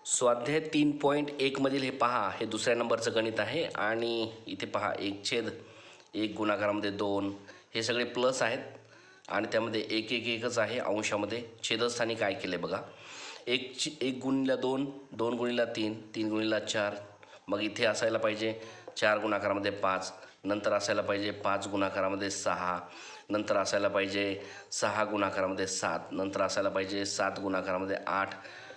स्वाध्याय 3.1 मधील हे पहा, हे दुसऱ्या नंबरचं गणित आहे आणि इथे पहा 1/1 गुणाकारामध्ये 2 हे सगळे प्लस आहेत आणि त्यामध्ये 1 आहे अंशामध्ये. छेदस्थानी काय केले बघा, 1 गुणिले 2, 2 गुणिले 3, 3 गुणिले 4. मग इथे असायला पाहिजे 4 गुणाकारामध्ये 5, नंतर असायला पाहिजे 5 गुणाकारामध्ये 6, नंतर असायला पाहिजे 6 गुणाकारामध्ये 7, नंतर असायला पाहिजे 7 गुणाकारामध्ये 8,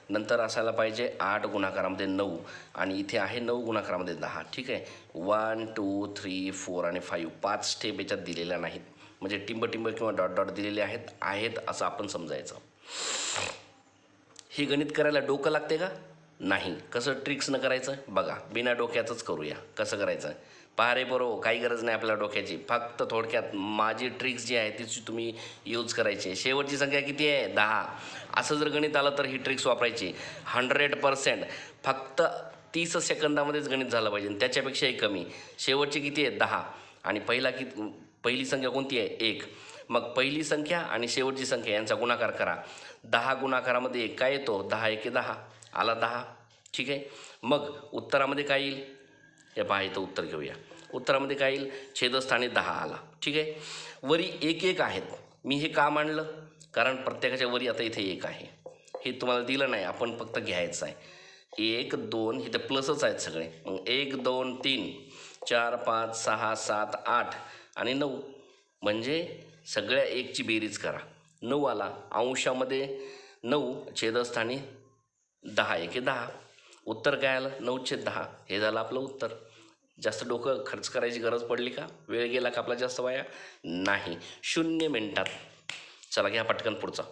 नंतर असायला पाहिजे 8 गुणाकारामध्ये 9 आणि इथे आहे 9 गुणाकारामध्ये 10. ठीक आहे. 1 2 3 4 आणि 5 5 स्टेप याच्यात दिलेल्या नाहीत, म्हणजे टिंब किंवा डॉट डॉट दिलेले आहेत असं आपण समजायचं. हे गणित करायला डोकं लागते का? नाही. कसं ट्रिक्स न करायचं बघा, बिना डोक्याचंच करूया. कसं करायचं पहा रे बरो, काही गरज नाही आपल्याला डोक्याची. फक्त थोडक्यात माझी ट्रिक्स जी आहे तीच तुम्ही यूज करायची. शेवटची संख्या किती आहे? 10. असं जर गणित आलं तर ही ट्रिक्स वापरायची 100%. फक्त 30 सेकंदामध्येच गणित झालं पाहिजे, त्याच्यापेक्षाही कमी. शेवटची किती आहे? 10. आणि पहिली संख्या कोणती आहे? 1. मग पहिली संख्या आणि शेवटची संख्या यांचा गुणाकार करा. 10 गुणाकारामध्ये काय येतो? 10 1 10 आला 10. ठीक आहे. मग उत्तरामध्ये काय येईल? हे पहा, इथं उत्तर घेऊया. उत्तरामध्ये काय येईल? छेदस्थानी 10 आला. ठीक आहे. वरी 1 आहेत. मी हे का मांडलं? कारण प्रत्येकाच्या वरी आता इथे 1 आहे. हे तुम्हाला दिलं नाही, आपण फक्त घ्यायचं आहे. 1 2 इथे प्लसच आहेत सगळे. मग 1 2 3 4 5 6 7 8 आणि 9, म्हणजे सगळ्या 1ची बेरीज करा. 9 आला. अंशामध्ये 9, छेदस्थानी 10 1 10. उत्तर काय आलं? 9/10. हे झालं आपलं उत्तर. जास्त डोकं खर्च करायची गरज पडली का? वेळ गेला का आपला जास्त वाया? नाही. 0 मिनिटात. चला घ्या पटकन पुढचा.